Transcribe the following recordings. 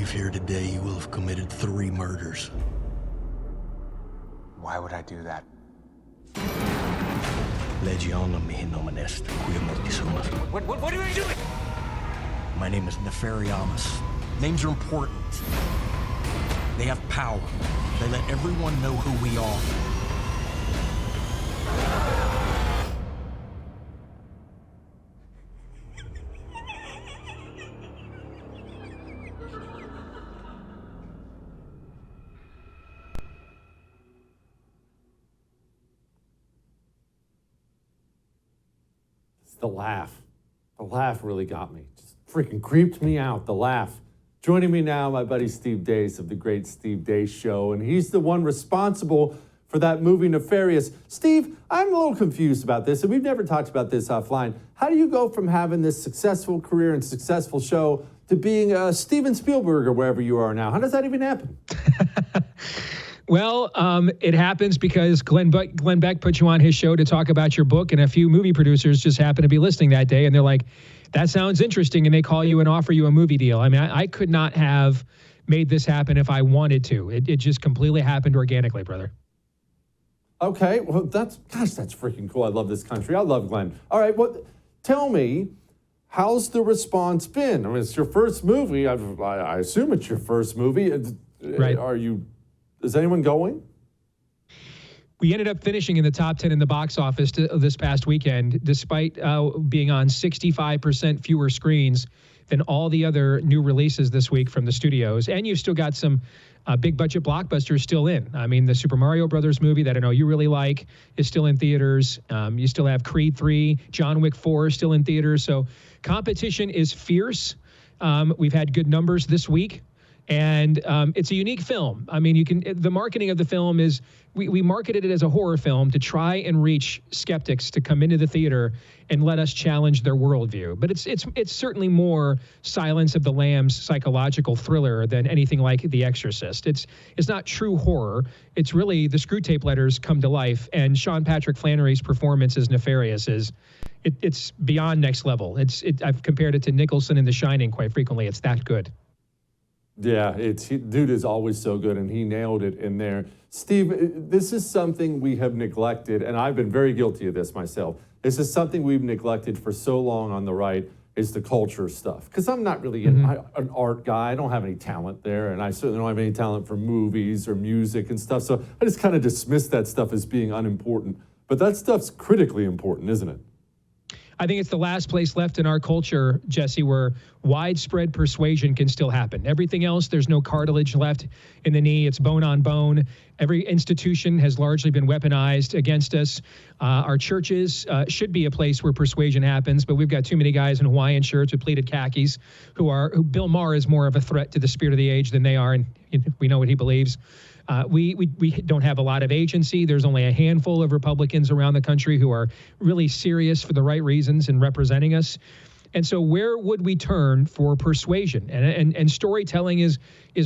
leave here today, you will have committed 3 murders. Why would I do that? Legion mihin nomen est, quia mortis humus. What are you doing? My name is Nefariamus. Names are important. They have power. They let everyone know who we are. The laugh. The laugh really got me. Just freaking creeped me out, the laugh. Joining me now, my buddy Steve Dace of The Great Steve Dace Show, and he's the one responsible for that movie Nefarious. Steve, I'm a little confused about this, and we've never talked about this offline. How do you go from having this successful career and successful show to being Steven Spielberg or wherever you are now? How does that even happen? Well, it happens because Glenn Beck put you on his show to talk about your book, and a few movie producers just happened to be listening that day, and they're like, that sounds interesting, and they call you and offer you a movie deal. I mean, I could not have made this happen if I wanted to. It just completely happened organically, brother. Okay, well, that's freaking cool. I love this country. I love Glenn. All right, well, tell me, how's the response been? I mean, it's your first movie. I assume it's your first movie. Right. Is anyone going? We ended up finishing in the top 10 in the box office this past weekend, despite being on 65% fewer screens than all the other new releases this week from the studios. And you've still got some big budget blockbusters still in. I mean, the Super Mario Brothers movie that I know you really like is still in theaters. You still have Creed 3, John Wick 4 still in theaters. So competition is fierce. We've had good numbers this week. And it's a unique film. I mean, the marketing of the film is, we marketed it as a horror film to try and reach skeptics to come into the theater and let us challenge their worldview. But it's certainly more Silence of the Lambs psychological thriller than anything like The Exorcist. It's not true horror. It's really the screw tape letters come to life. And Sean Patrick Flannery's performance as Nefarious it's beyond next level. I've compared it to Nicholson in The Shining quite frequently. It's that good. Yeah, dude is always so good, and he nailed it in there. Steve, this is something we have neglected, and I've been very guilty of this myself. This is something we've neglected for so long on the right, is the culture stuff. Because I'm not really an art guy. I don't have any talent there, and I certainly don't have any talent for movies or music and stuff. So I just kind of dismiss that stuff as being unimportant. But that stuff's critically important, isn't it? I think it's the last place left in our culture, Jesse, where widespread persuasion can still happen. Everything else, there's no cartilage left in the knee. It's bone on bone. Every institution has largely been weaponized against us. Our churches should be a place where persuasion happens, but we've got too many guys in Hawaiian shirts with pleated khakis who Bill Maher is more of a threat to the spirit of the age than they are, and we know what he believes. We don't have a lot of agency. There's only a handful of Republicans around the country who are really serious for the right reasons in representing us. And so where would we turn for persuasion? And storytelling is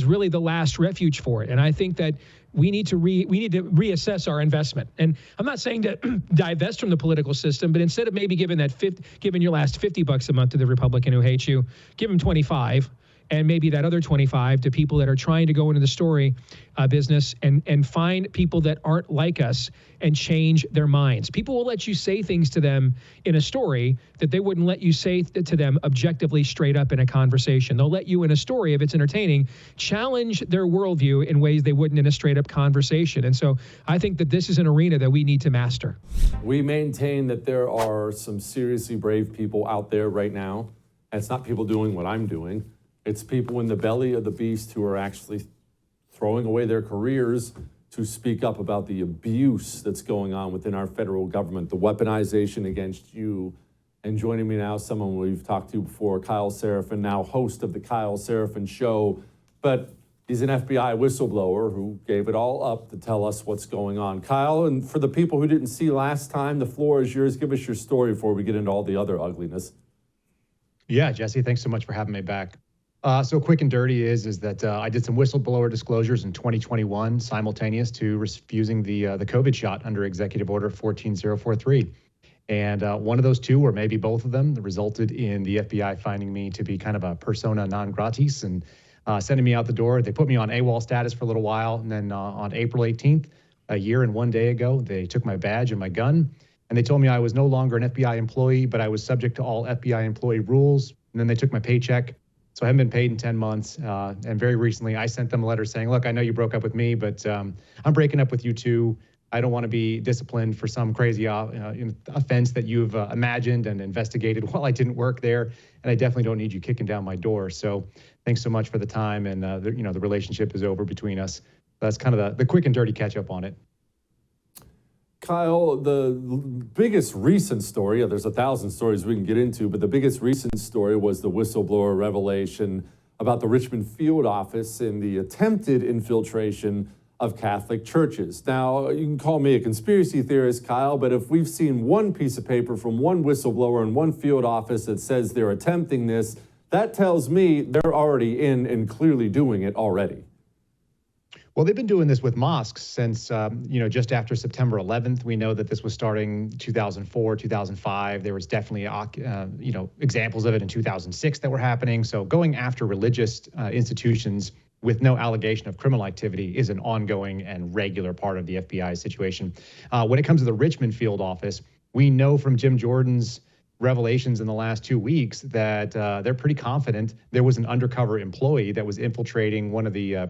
really the last refuge for it. And I think that we need to reassess our investment. And I'm not saying to divest from the political system, but instead of maybe giving your last $50 a month to the Republican who hates you, give him 25. And maybe that other 25 to people that are trying to go into the story business and find people that aren't like us and change their minds. People will let you say things to them in a story that they wouldn't let you say to them objectively straight up in a conversation. They'll let you in a story, if it's entertaining, challenge their worldview in ways they wouldn't in a straight up conversation. And so I think that this is an arena that we need to master. We maintain that there are some seriously brave people out there right now. And it's not people doing what I'm doing. It's people in the belly of the beast who are actually throwing away their careers to speak up about the abuse that's going on within our federal government, the weaponization against you. And joining me now, someone we've talked to before, Kyle Seraphin, now host of the Kyle Seraphin Show. But he's an FBI whistleblower who gave it all up to tell us what's going on. Kyle, and for the people who didn't see last time, the floor is yours. Give us your story before we get into all the other usliness. Yeah, Jesse, thanks so much for having me back. So quick and dirty is that I did some whistleblower disclosures in 2021, simultaneous to refusing the COVID shot under Executive Order 14043. And one of those two, or maybe both of them, resulted in the FBI finding me to be kind of a persona non gratis and sending me out the door. They put me on AWOL status for a little while. And then on April 18th, a year and 1 day ago, they took my badge and my gun. And they told me I was no longer an FBI employee, but I was subject to all FBI employee rules. And then they took my paycheck. So I haven't been paid in 10 months. And very recently, I sent them a letter saying, look, I know you broke up with me, but I'm breaking up with you too. I don't want to be disciplined for some crazy offense that you've imagined and investigated while I didn't work there. And I definitely don't need you kicking down my door. So thanks so much for the time. And, the relationship is over between us. That's kind of the quick and dirty catch up on it. Kyle, the biggest recent story, there's 1,000 stories we can get into, but the biggest recent story was the whistleblower revelation about the Richmond field office and the attempted infiltration of Catholic churches. Now, you can call me a conspiracy theorist, Kyle, but if we've seen one piece of paper from one whistleblower in one field office that says they're attempting this, that tells me they're already in and clearly doing it already. Well, they've been doing this with mosques since, just after September 11th. We know that this was starting 2004, 2005. There was definitely, examples of it in 2006 that were happening. So going after religious institutions with no allegation of criminal activity is an ongoing and regular part of the FBI situation. When it comes to the Richmond field office, we know from Jim Jordan's revelations in the last 2 weeks that they're pretty confident there was an undercover employee that was infiltrating one of the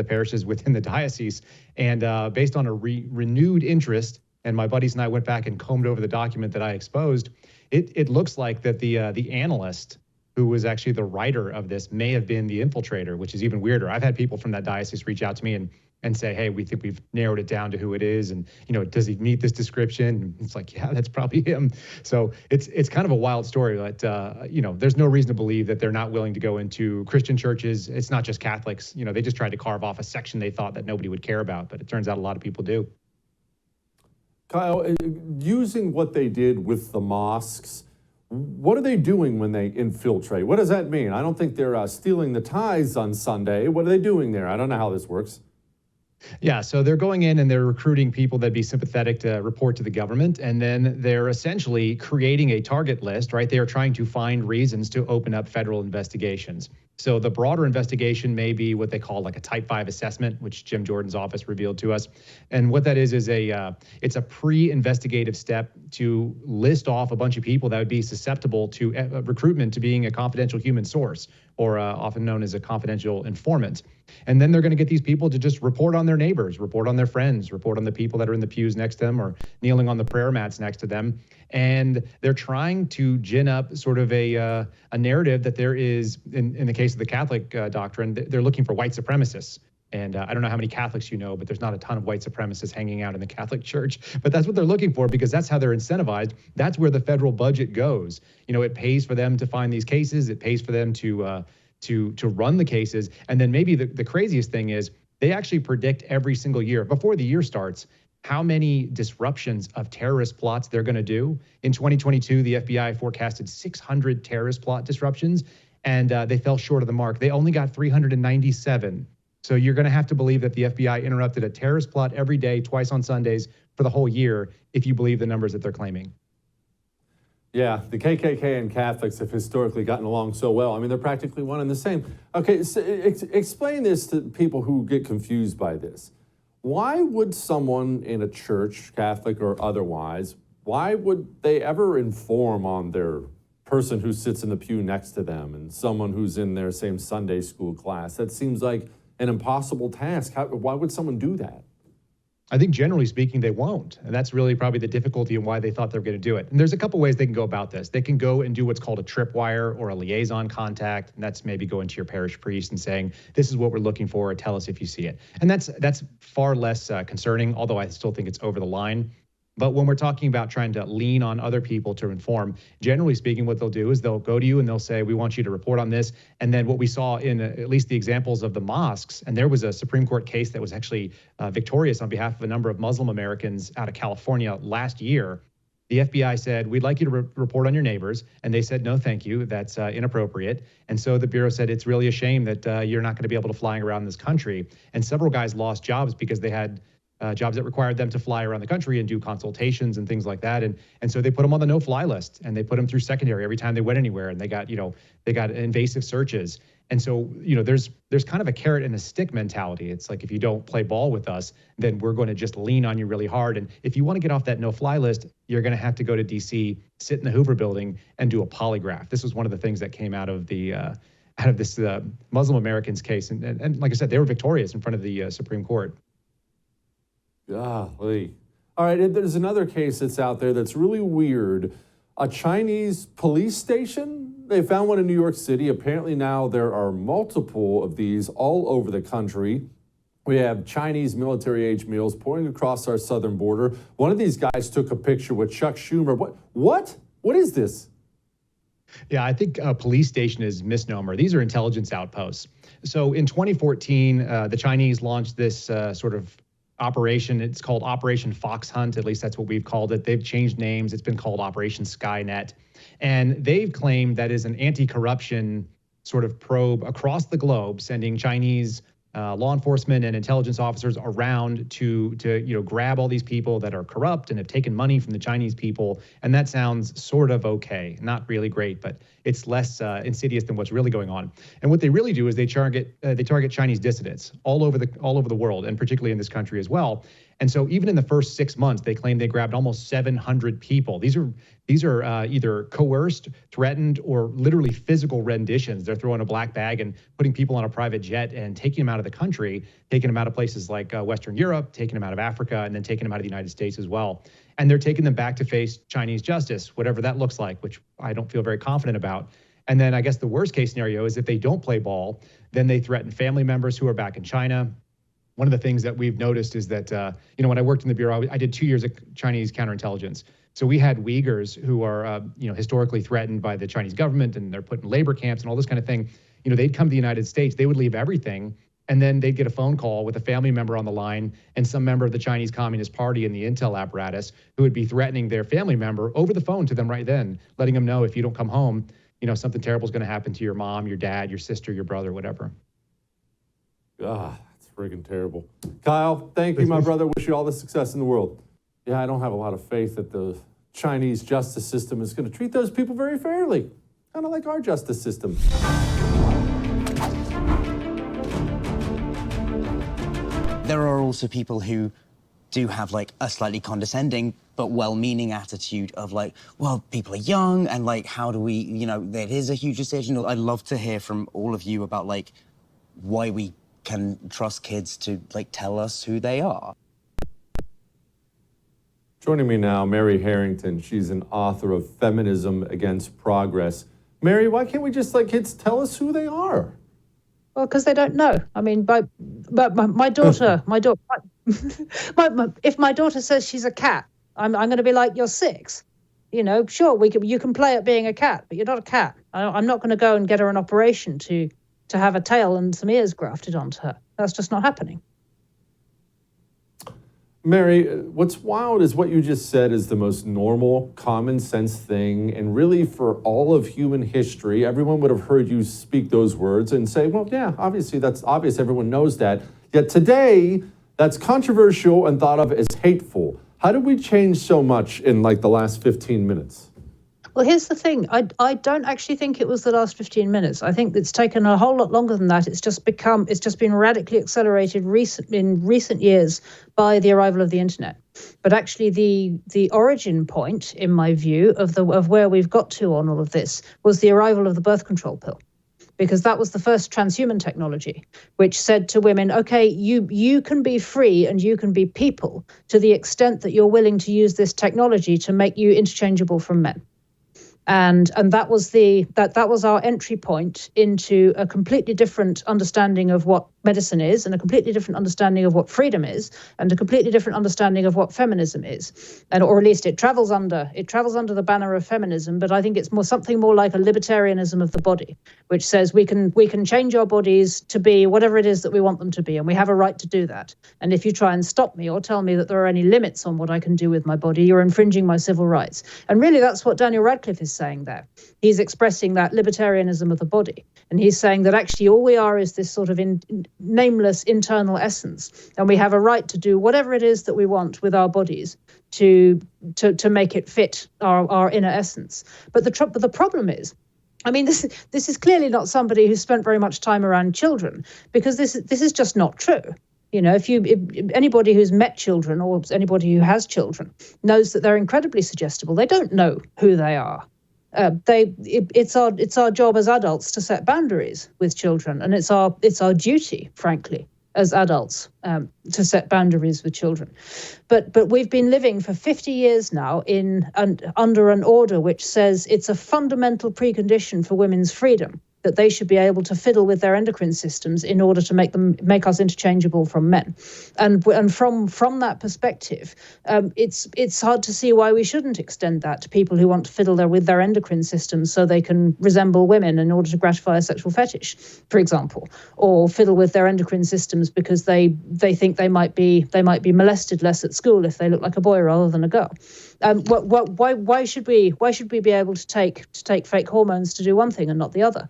parishes within the diocese. And based on a renewed interest, and my buddies and I went back and combed over the document that I exposed, it looks like that the analyst who was actually the writer of this may have been the infiltrator, which is even weirder. I've had people from that diocese reach out to me and say, hey, we think we've narrowed it down to who it is. And, does he meet this description? And it's like, yeah, that's probably him. So it's kind of a wild story, but, there's no reason to believe that they're not willing to go into Christian churches. It's not just Catholics. They just tried to carve off a section they thought that nobody would care about, but it turns out a lot of people do. Kyle, using what they did with the mosques, what are they doing when they infiltrate? What does that mean? I don't think they're stealing the tithes on Sunday. What are they doing there? I don't know how this works. Yeah, so they're going in and they're recruiting people that'd be sympathetic to report to the government, and then they're essentially creating a target list, right? They are trying to find reasons to open up federal investigations. So the broader investigation may be what they call like a Type 5 assessment, which Jim Jordan's office revealed to us. And what that is it's a pre-investigative step to list off a bunch of people that would be susceptible to recruitment to being a confidential human source, or often known as a confidential informant. And then they're going to get these people to just report on their neighbors, report on their friends, report on the people that are in the pews next to them or kneeling on the prayer mats next to them. And they're trying to gin up sort of a narrative that there is, in the case of the Catholic doctrine, they're looking for white supremacists. And I don't know how many Catholics you know, but there's not a ton of white supremacists hanging out in the Catholic Church. But that's what they're looking for, because that's how they're incentivized. That's where the federal budget goes. It pays for them to find these cases. It pays for them to run the cases. And then maybe the craziest thing is they actually predict every single year, before the year starts, how many disruptions of terrorist plots they're going to do. In 2022, the FBI forecasted 600 terrorist plot disruptions, and they fell short of the mark. They only got 397. So you're going to have to believe that the FBI interrupted a terrorist plot every day, twice on Sundays, for the whole year, if you believe the numbers that they're claiming. Yeah, the KKK and Catholics have historically gotten along so well. I mean, they're practically one and the same. Okay, so explain this to people who get confused by this. Why would someone in a church, Catholic or otherwise, why would they ever inform on their person who sits in the pew next to them and someone who's in their same Sunday school class? That seems like an impossible task. Why would someone do that? I think generally speaking, they won't. And that's really probably the difficulty and why they thought they were going to do it. And there's a couple ways they can go about this. They can go and do what's called a tripwire or a liaison contact. And that's maybe going to your parish priest and saying, this is what we're looking for. Tell us if you see it. And that's far less concerning, although I still think it's over the line. But when we're talking about trying to lean on other people to inform, generally speaking, what they'll do is they'll go to you and they'll say, we want you to report on this. And then what we saw in at least the examples of the mosques, and there was a Supreme Court case that was actually victorious on behalf of a number of Muslim Americans out of California last year. The FBI said, we'd like you to report on your neighbors. And they said, no, thank you. That's inappropriate. And so the Bureau said, it's really a shame that you're not going to be able to fly around this country. And several guys lost jobs because they had jobs that required them to fly around the country and do consultations and things like that. And so they put them on the no-fly list, and they put them through secondary every time they went anywhere, and they got invasive searches. And so, there's kind of a carrot and a stick mentality. It's like, if you don't play ball with us, then we're going to just lean on you really hard. And if you want to get off that no-fly list, you're going to have to go to D.C., sit in the Hoover building, and do a polygraph. This was one of the things that came out of this Muslim Americans case. And like I said, they were victorious in front of the Supreme Court. Golly. All right, there's another case that's out there that's really weird. A Chinese police station? They found one in New York City. Apparently now there are multiple of these all over the country. We have Chinese military-age males pouring across our southern border. One of these guys took a picture with Chuck Schumer. What? What is this? Yeah, I think a police station is a misnomer. These are intelligence outposts. So in 2014, the Chinese launched this sort of operation. It's called Operation Fox Hunt. At least that's what we've called it. They've changed names. It's been called Operation Skynet. And they've claimed that is an anti-corruption sort of probe across the globe, sending Chinese law enforcement and intelligence officers around to grab all these people that are corrupt and have taken money from the Chinese people. And that sounds sort of okay, not really great, but it's less insidious than what's really going on. And what they really do is they target Chinese dissidents all over the world, and particularly in this country as well. And so even in the first 6 months, they claim they grabbed almost 700 people. These are either coerced, threatened, or literally physical renditions. They're throwing a black bag and putting people on a private jet and taking them out of the country, taking them out of places like Western Europe, taking them out of Africa, and then taking them out of the United States as well. And they're taking them back to face Chinese justice, whatever that looks like, which I don't feel very confident about. And then I guess the worst case scenario is if they don't play ball, then they threaten family members who are back in China. One of the things that we've noticed is that, when I worked in the Bureau, I did 2 years of Chinese counterintelligence. So we had Uyghurs who are, historically threatened by the Chinese government, and they're put in labor camps and all this kind of thing. They'd come to the United States, they would leave everything, and then they'd get a phone call with a family member on the line and some member of the Chinese Communist Party and the intel apparatus who would be threatening their family member over the phone to them right then, letting them know if you don't come home, something terrible is going to happen to your mom, your dad, your sister, your brother, whatever. That's friggin' terrible. Kyle, thank you, my brother. Wish you all the success in the world. Yeah, I don't have a lot of faith that the Chinese justice system is going to treat those people very fairly, kind of like our justice system. There are also people who do have like a slightly condescending but well-meaning attitude of like, well, people are young and like, how do we, it is a huge decision. I'd love to hear from all of you about like why we can trust kids to like tell us who they are. Joining me now, Mary Harrington. She's an author of Feminism Against Progress. Mary, why can't we just let kids tell us who they are? Well, because they don't know. I mean, but my daughter, if my daughter says she's a cat, I'm going to be like, you're 6. Sure, you can play at being a cat, but you're not a cat. I'm not going to go and get her an operation to have a tail and some ears grafted onto her. That's just not happening. Mary, what's wild is what you just said is the most normal, common sense thing. And really, for all of human history, everyone would have heard you speak those words and say, well, yeah, obviously, that's obvious. Everyone knows that. Yet today, that's controversial and thought of as hateful. How did we change so much in like the last 15 minutes? Well, here's the thing. I don't actually think it was the last 15 minutes. I think it's taken a whole lot longer than that. It's just been radically accelerated in recent years by the arrival of the internet. But actually, the origin point, in my view, of where we've got to on all of this was the arrival of the birth control pill. Because that was the first transhuman technology, which said to women, okay, you can be free and you can be people to the extent that you're willing to use this technology to make you interchangeable from men. And that was our entry point into a completely different understanding of what medicine is, and a completely different understanding of what freedom is, and a completely different understanding of what feminism is, or at least it travels under the banner of feminism. But I think it's something more like a libertarianism of the body, which says we can change our bodies to be whatever it is that we want them to be, and we have a right to do that. And if you try and stop me or tell me that there are any limits on what I can do with my body, you're infringing my civil rights. And really, that's what Daniel Radcliffe is saying there. He's expressing that libertarianism of the body, and he's saying that actually all we are is this sort of nameless internal essence, and we have a right to do whatever it is that we want with our bodies to make it fit our inner essence. But the problem is, I mean, this is clearly not somebody who's spent very much time around children, because this is just not true. You know, if anybody who's met children or anybody who has children knows that they're incredibly suggestible. They don't know who they are. It's our job as adults to set boundaries with children, and it's our duty, frankly, as adults, to set boundaries with children. But we've been living for 50 years now under an order which says it's a fundamental precondition for women's freedom that they should be able to fiddle with their endocrine systems in order to make us interchangeable from men. And from that perspective, it's hard to see why we shouldn't extend that to people who want to fiddle with their endocrine systems so they can resemble women in order to gratify a sexual fetish, for example, or fiddle with their endocrine systems because they think they might be molested less at school if they look like a boy rather than a girl. Why should we be able to take fake hormones to do one thing and not the other?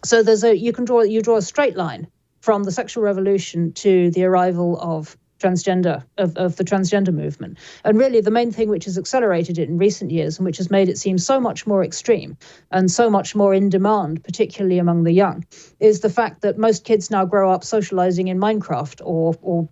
So you draw a straight line from the sexual revolution to the arrival of the transgender movement. And really the main thing which has accelerated it in recent years and which has made it seem so much more extreme and so much more in demand, particularly among the young, is the fact that most kids now grow up socializing in Minecraft or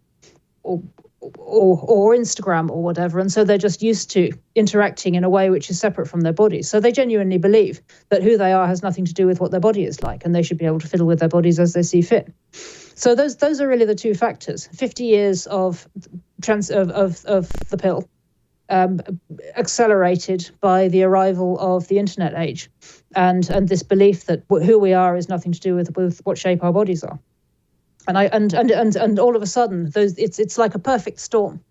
Instagram or whatever, and so they're just used to interacting in a way which is separate from their bodies. So they genuinely believe that who they are has nothing to do with what their body is like, and they should be able to fiddle with their bodies as they see fit. So those are really the two factors: 50 years of the pill, accelerated by the arrival of the internet age, and this belief that who we are is nothing to do with what shape our bodies are. And all of a sudden, it's like a perfect storm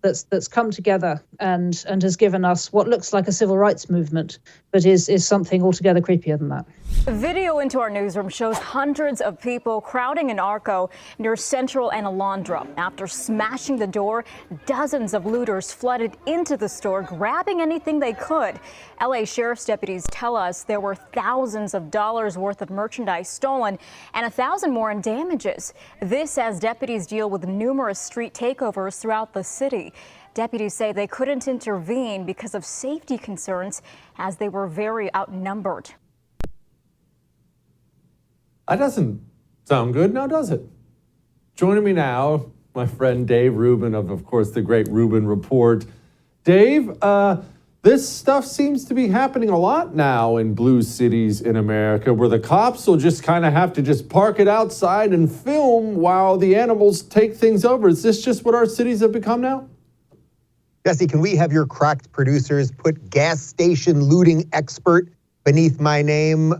that's come together and has given us what looks like a civil rights movement, but is something altogether creepier than that. Video into our newsroom shows hundreds of people crowding an Arco near Central and Alondra. After smashing the door, dozens of looters flooded into the store, grabbing anything they could. LA Sheriff's deputies tell us there were thousands of dollars worth of merchandise stolen and 1,000 more in damages. This as deputies deal with numerous street takeovers throughout the city. Deputies say they couldn't intervene because of safety concerns as they were very outnumbered. That doesn't sound good, now does it? Joining me now, my friend Dave Rubin of course, the great Rubin Report. Dave, this stuff seems to be happening a lot now in blue cities in America, where the cops will just kind of have to just park it outside and film while the animals take things over. Is this just what our cities have become now? Jesse, can we have your cracked producers put gas station looting expert beneath my name?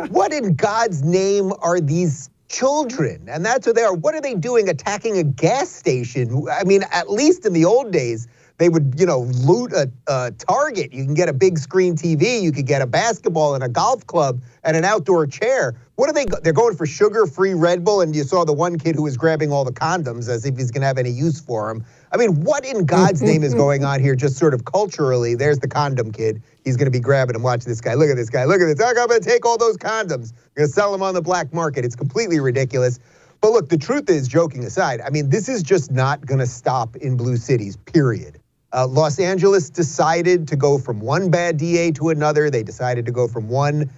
What in God's name are these children? And that's what they are. What are they doing attacking a gas station? I mean, at least in the old days, they would, loot a Target. You can get a big screen TV. You could get a basketball and a golf club and an outdoor chair. What are they? They're going for sugar-free Red Bull, and you saw the one kid who was grabbing all the condoms as if he's going to have any use for them. I mean, what in God's name is going on here just sort of culturally? There's the condom kid. He's going to be grabbing them. Watch this guy. Look at this guy. Look at this. I'm going to take all those condoms. I'm going to sell them on the black market. It's completely ridiculous. But look, the truth is, joking aside, I mean, this is just not going to stop in blue cities, period. Los Angeles decided to go from one bad DA to another. They decided to go from one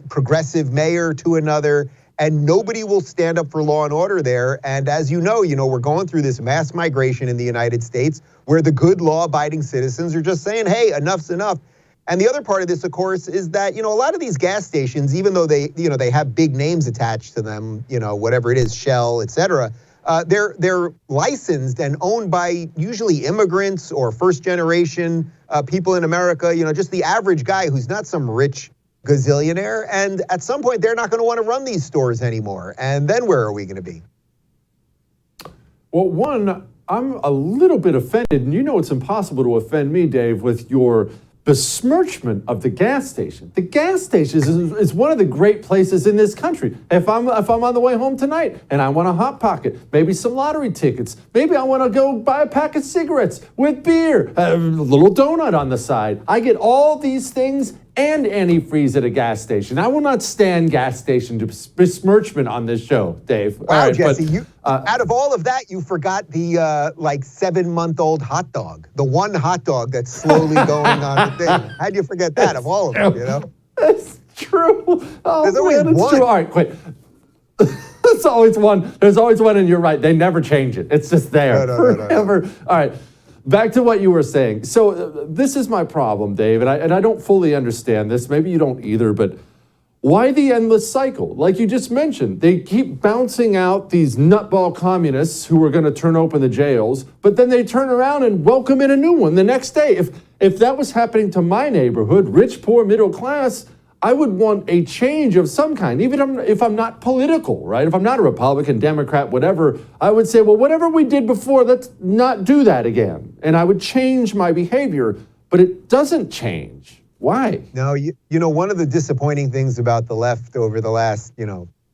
progressive mayor to another. And nobody will stand up for law and order there. And as you know, we're going through this mass migration in the United States where the good law-abiding citizens are just saying, hey, enough's enough. And the other part of this, of course, is that, a lot of these gas stations, even though they have big names attached to them, whatever it is, Shell, et cetera, they're licensed and owned by usually immigrants or first-generation people in America, just the average guy who's not some rich gazillionaire. And at some point, they're not going to want to run these stores anymore. And then where are we going to be? Well, one, I'm a little bit offended, and it's impossible to offend me, Dave, with your besmirchment of the gas station. The gas station is one of the great places in this country. If I'm on the way home tonight and I want a Hot Pocket, maybe some lottery tickets, maybe I want to go buy a pack of cigarettes with beer, a little donut on the side. I get all these things and antifreeze at a gas station. I will not stand gas station besmirchment on this show, Dave. Wow, All right, Jesse, out of all of that, you forgot the 7-month-old hot dog, the one hot dog that's slowly going on the thing. How'd you forget that of all of them, you know? That's true. Oh, There's always man, it's one. true. All right, quit. There's always one. There's always one, and you're right. They never change it. It's just there forever. No. All right, back to what you were saying. So this is my problem, Dave, and I don't fully understand this. Maybe you don't either, but why the endless cycle? Like you just mentioned, they keep bouncing out these nutball communists who are going to turn open the jails, but then they turn around and welcome in a new one the next day. If that was happening to my neighborhood, rich, poor, middle class, I would want a change of some kind, even if I'm not political, right? If I'm not a Republican, Democrat, whatever, I would say, well, whatever we did before, let's not do that again. And I would change my behavior, but it doesn't change. Why? No, you know, one of the disappointing things about the left over the last,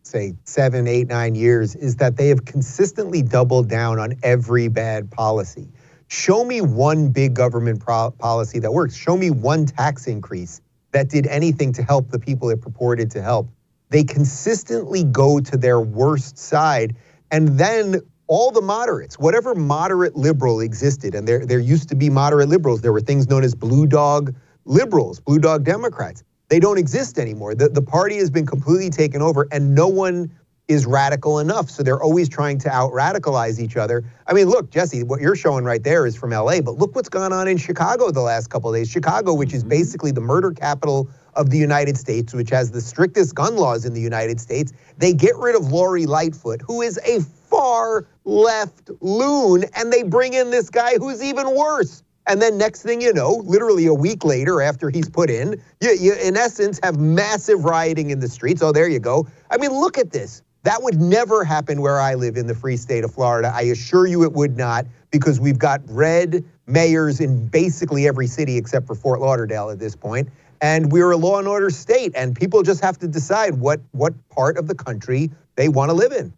say 7, 8, 9 years is that they have consistently doubled down on every bad policy. Show me one big government policy that works. Show me one tax increase that did anything to help the people it purported to help. They consistently go to their worst side, and then all the moderates, whatever moderate liberal existed, and there used to be moderate liberals, there were things known as blue dog liberals, blue dog Democrats. They don't exist anymore. The party has been completely taken over, and no one is radical enough. So they're always trying to out-radicalize each other. I mean, look, Jesse, what you're showing right there is from LA, but look what's gone on in Chicago the last couple of days. Chicago, which is basically the murder capital of the United States, which has the strictest gun laws in the United States. They get rid of Lori Lightfoot, who is a far left loon, and they bring in this guy who's even worse. And then next thing you know, literally a week later after he's put in, you in essence have massive rioting in the streets. Oh, there you go. I mean, look at this. That would never happen where I live in the free state of Florida. I assure you it would not, because we've got red mayors in basically every city except for Fort Lauderdale at this point. And we're a law and order state, and people just have to decide what part of the country they want to live in.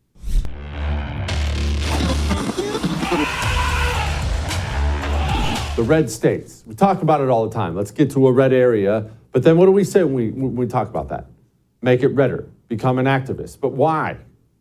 The red states. We talk about it all the time. Let's get to a red area. But then what do we say when we talk about that? Make it redder. Become an activist. But why?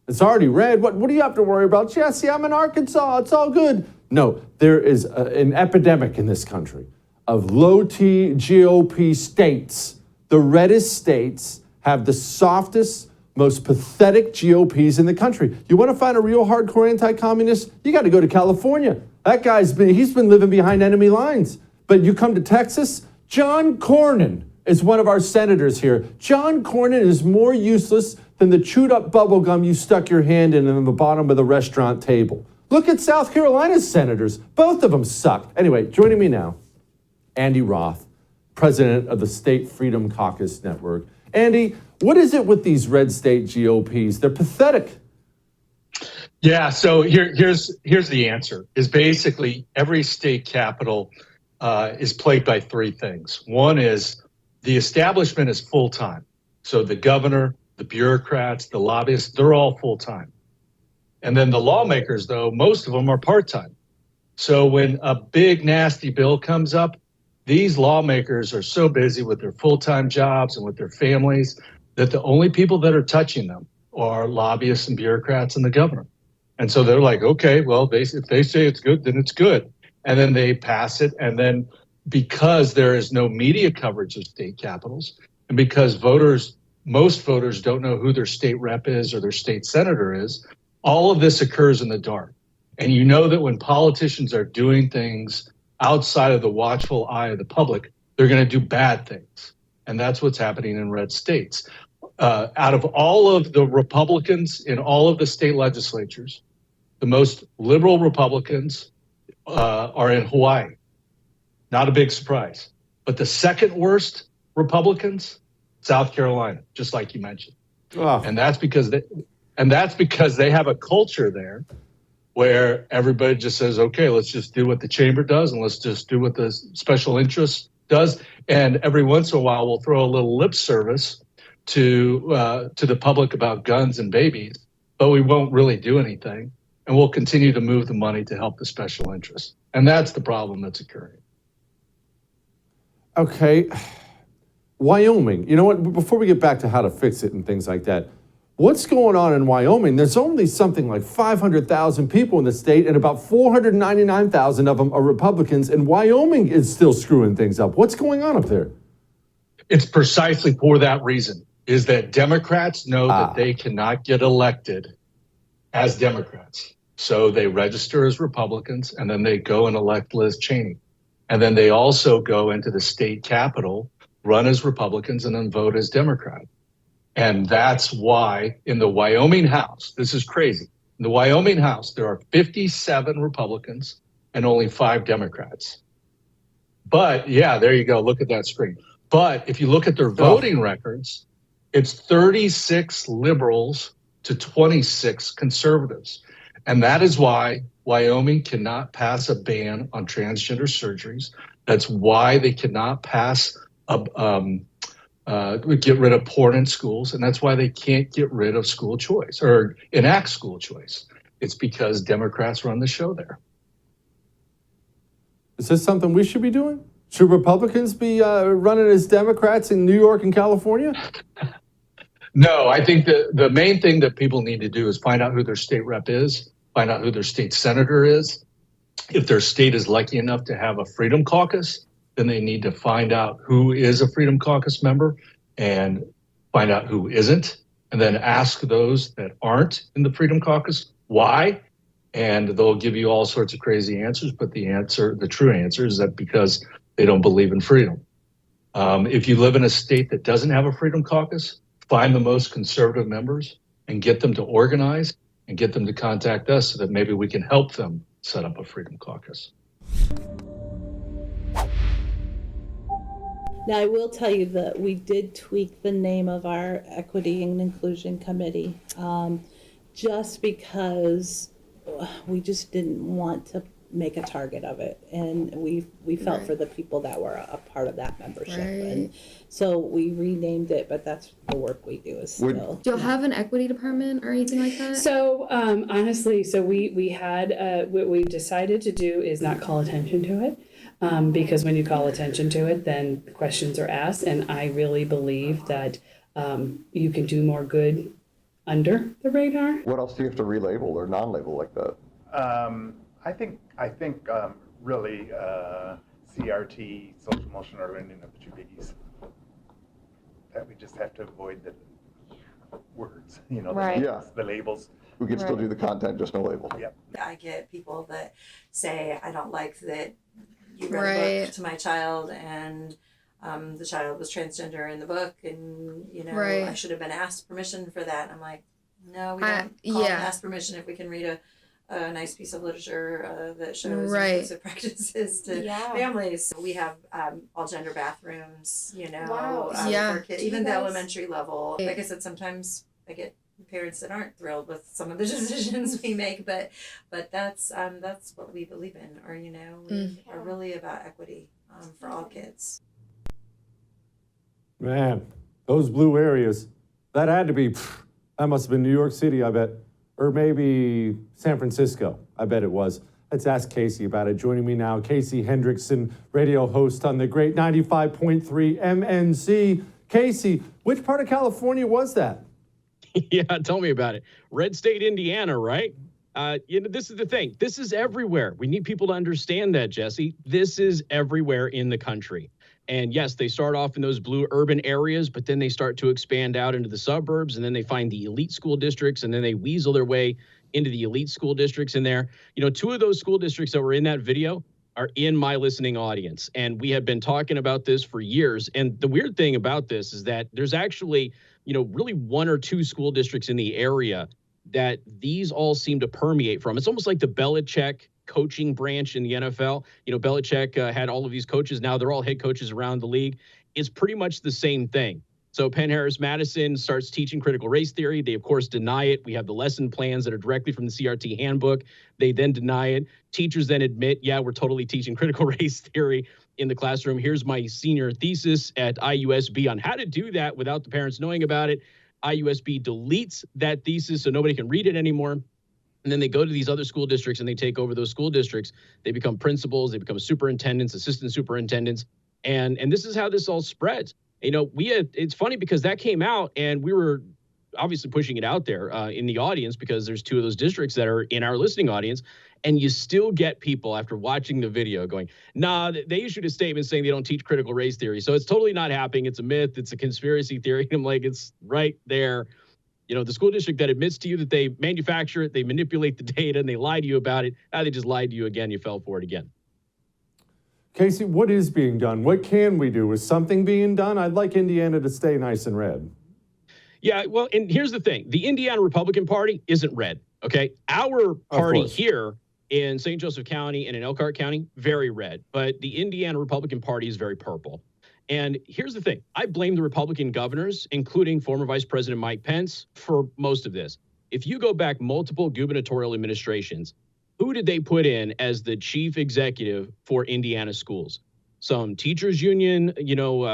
It's already red. What do you have to worry about? Jesse, I'm in Arkansas. It's all good. No, there is an epidemic in this country of low-T GOP states. The reddest states have the softest, most pathetic GOPs in the country. You want to find a real hardcore anti-communist? You got to go to California. That he's been living behind enemy lines. But you come to Texas, John Cornyn is one of our senators here. John Cornyn is more useless than the chewed up bubble gum you stuck your hand in the bottom of the restaurant table. Look at South Carolina's senators. Both of them suck. Anyway, joining me now, Andy Roth, president of the State Freedom Caucus Network. Andy, what is it with these red state GOPs? They're pathetic. Yeah, so here's the answer, is basically every state capital is plagued by three things. One is the establishment is full-time. So the governor, the bureaucrats, the lobbyists, they're all full-time. And then the lawmakers, though, most of them are part-time. So when a big, nasty bill comes up, these lawmakers are so busy with their full-time jobs and with their families that the only people that are touching them are lobbyists and bureaucrats and the governor. And so they're like, okay, well, if they say it's good, then it's good. And then they pass it. And then because there is no media coverage of state capitals, and because most voters don't know who their state rep is or their state senator is, all of this occurs in the dark. And you know that when politicians are doing things outside of the watchful eye of the public, they're going to do bad things. And that's what's happening in red states. Out of all of the Republicans in all of the state legislatures, the most liberal Republicans are in Hawaii. Not a big surprise. But the second worst Republicans, South Carolina, just like you mentioned. Oh. And that's because they have a culture there where everybody just says, okay, let's just do what the chamber does and let's just do what the special interest does. And every once in a while, we'll throw a little lip service to the public about guns and babies, but we won't really do anything. And we'll continue to move the money to help the special interests. And that's the problem that's occurring. Okay. Wyoming, you know what, before we get back to how to fix it and things like that, what's going on in Wyoming? There's only something like 500,000 people in the state, and about 499,000 of them are Republicans, and Wyoming is still screwing things up. What's going on up there? It's precisely for that reason, is that Democrats know that they cannot get elected as Democrats. So they register as Republicans, and then they go and elect Liz Cheney. And then they also go into the state capitol, run as Republicans, and then vote as Democrat. And that's why in the Wyoming House, this is crazy. In the Wyoming House, there are 57 Republicans and only 5 Democrats. But yeah, there you go. Look at that screen. But if you look at their voting records, it's 36 liberals to 26 conservatives. And that is why Wyoming cannot pass a ban on transgender surgeries. That's why they cannot pass get rid of porn in schools, and that's why they can't get rid of school choice or enact school choice. It's because Democrats run the show there. Is this something we should be doing? Should Republicans be running as Democrats in New York and California? No, I think the main thing that people need to do is find out who their state rep is, find out who their state senator is. If their state is lucky enough to have a Freedom Caucus, then they need to find out who is a Freedom Caucus member and find out who isn't, and then ask those that aren't in the Freedom Caucus why, and they'll give you all sorts of crazy answers, but the true answer is that because they don't believe in freedom. If you live in a state that doesn't have a Freedom Caucus, find the most conservative members and get them to organize and get them to contact us so that maybe we can help them set up a Freedom Caucus. Now, I will tell you that we did tweak the name of our Equity and Inclusion Committee just because we just didn't want to make a target of it. And we felt for the people that were a part of that membership. And so we renamed it, but that's the work we do is still. Do you have an equity department or anything like that? So honestly, we had, what we decided to do is not call attention to it. Because when you call attention to it, then questions are asked. And I really believe that you can do more good under the radar. What else do you have to relabel or non-label like that? I think really CRT, social emotional learning are the 2 biggies. That we just have to avoid the words, the labels. We can still do the content, just no label. Yep. I get people that say, I don't like that you read a book to my child and the child was transgender in the book and, I should have been asked permission for that. I'm like, no, we don't call and ask permission if we can read a nice piece of literature that shows inclusive practices to families. So we have all gender bathrooms, for kids, even the elementary level. Like I said, sometimes I get parents that aren't thrilled with some of the decisions we make, but that's what we believe in, or we are really about equity for all kids. Man, those blue areas, that had to be, that must have been New York City, I bet, or maybe San Francisco, I bet it was. Let's ask Casey about it. Joining me now, Casey Hendrickson, radio host on the great 95.3 MNC. Casey, which part of California was that? Yeah, tell me about it. Red State, Indiana, right? This is the thing. This is everywhere. We need people to understand that, Jesse. This is everywhere in the country. And yes, they start off in those blue urban areas, but then they start to expand out into the suburbs, and then they find the elite school districts, and then they weasel their way into the elite school districts in there. 2 of those school districts that were in that video are in my listening audience. And we have been talking about this for years. And the weird thing about this is that there's actually really 1 or 2 school districts in the area that these all seem to permeate from. It's almost like the Belichick coaching branch in the NFL. Belichick had all of these coaches. Now they're all head coaches around the league. It's pretty much the same thing. So Penn Harris Madison starts teaching critical race theory. They, of course, deny it. We have the lesson plans that are directly from the CRT handbook. They then deny it. Teachers then admit, yeah, we're totally teaching critical race theory in the classroom. Here's my senior thesis at IUSB on how to do that without the parents knowing about it. IUSB deletes that thesis so nobody can read it anymore. And then they go to these other school districts and they take over those school districts. They become principals, they become superintendents, assistant superintendents. And this is how this all spreads. You know, it's funny because that came out and we were obviously pushing it out there in the audience because there's 2 of those districts that are in our listening audience. And you still get people after watching the video going, nah, they issued a statement saying they don't teach critical race theory. So it's totally not happening. It's a myth. It's a conspiracy theory. And I'm like, it's right there. You know, the school district that admits to you that they manufacture it, they manipulate the data, and they lie to you about it. Now they just lied to you again. You fell for it again. Casey, what is being done? What can we do? Is something being done? I'd like Indiana to stay nice and red. Yeah, well, and here's the thing. The Indiana Republican Party isn't red, okay? Our party here in St. Joseph County and in Elkhart County, very red. But the Indiana Republican Party is very purple. And here's the thing. I blame the Republican governors, including former Vice President Mike Pence, for most of this. If you go back multiple gubernatorial administrations, who did they put in as the chief executive for Indiana schools? Some teachers union,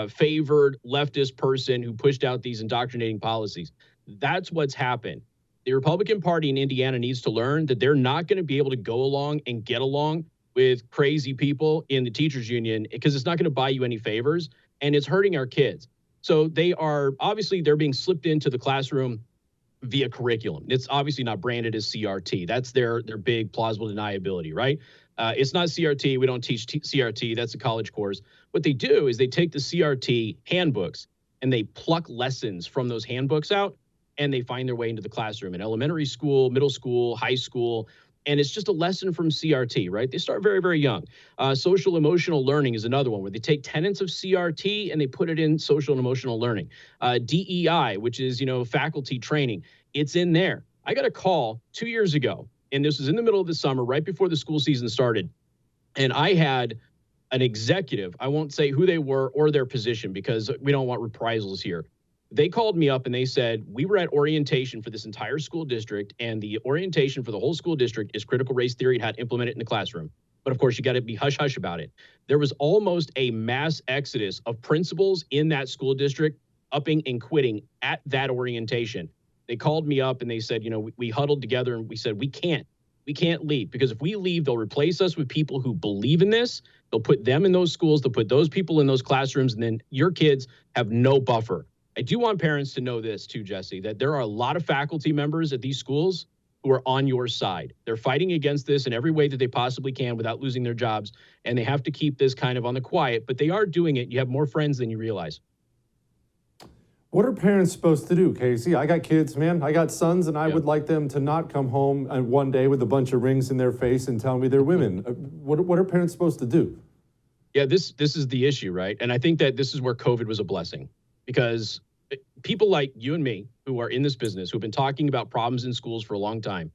favored leftist person who pushed out these indoctrinating policies. That's what's happened. The Republican Party in Indiana needs to learn that they're not going to be able to go along and get along with crazy people in the teachers union because it's not going to buy you any favors and it's hurting our kids. So they're being slipped into the classroom via curriculum. It's obviously not branded as CRT. That's their big plausible deniability, right? It's not CRT. We don't teach CRT. That's a college course. What they do is they take the CRT handbooks and they pluck lessons from those handbooks out and they find their way into the classroom in elementary school, middle school, high school. And it's just a lesson from CRT, right? They start very, very young. Social emotional learning is another one where they take tenets of CRT and they put it in social and emotional learning. DEI, which is, faculty training, it's in there. I got a call 2 years ago, and this was in the middle of the summer, right before the school season started. And I had an executive, I won't say who they were or their position because we don't want reprisals here. They called me up and they said, we were at orientation for this entire school district, and the orientation for the whole school district is critical race theory and how to implement it in the classroom. But of course, you got to be hush-hush about it. There was almost a mass exodus of principals in that school district upping and quitting at that orientation. They called me up and they said, we huddled together and we said, we can't leave because if we leave, they'll replace us with people who believe in this. They'll put them in those schools. They'll put those people in those classrooms, and then your kids have no buffer. I do want parents to know this too, Jesse, that there are a lot of faculty members at these schools who are on your side. They're fighting against this in every way that they possibly can without losing their jobs, and they have to keep this kind of on the quiet, but they are doing it. You have more friends than you realize. What are parents supposed to do, Casey? I got kids, man. I got sons, and I would like them to not come home one day with a bunch of rings in their face and tell me they're women. What are parents supposed to do? Yeah, this is the issue, right? And I think that this is where COVID was a blessing because people like you and me who are in this business, who've been talking about problems in schools for a long time.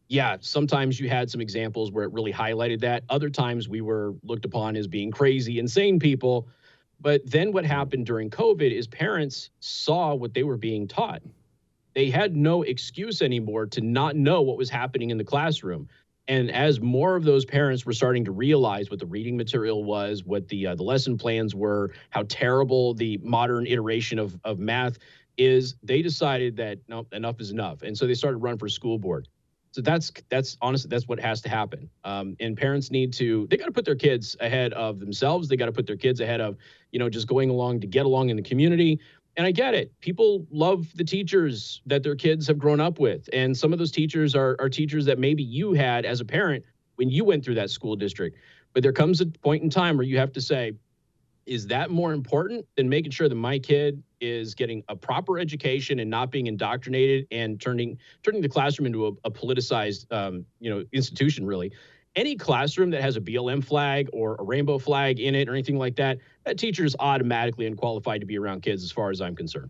Yeah, sometimes you had some examples where it really highlighted that. Other times we were looked upon as being crazy, insane people. But then what happened during COVID is parents saw what they were being taught. They had no excuse anymore to not know what was happening in the classroom. And as more of those parents were starting to realize what the reading material was, what the lesson plans were, how terrible the modern iteration of math is, they decided that no, enough is enough. And so they started running for school board. So that's honestly, that's what has to happen. And parents they got to put their kids ahead of themselves. They got to put their kids ahead of, just going along to get along in the community. And I get it. People love the teachers that their kids have grown up with. And some of those teachers are teachers that maybe you had as a parent when you went through that school district. But there comes a point in time where you have to say, is that more important than making sure that my kid is getting a proper education and not being indoctrinated and turning the classroom into a politicized, institution, really? Any classroom that has a BLM flag or a rainbow flag in it or anything like that, that teacher is automatically unqualified to be around kids as far as I'm concerned.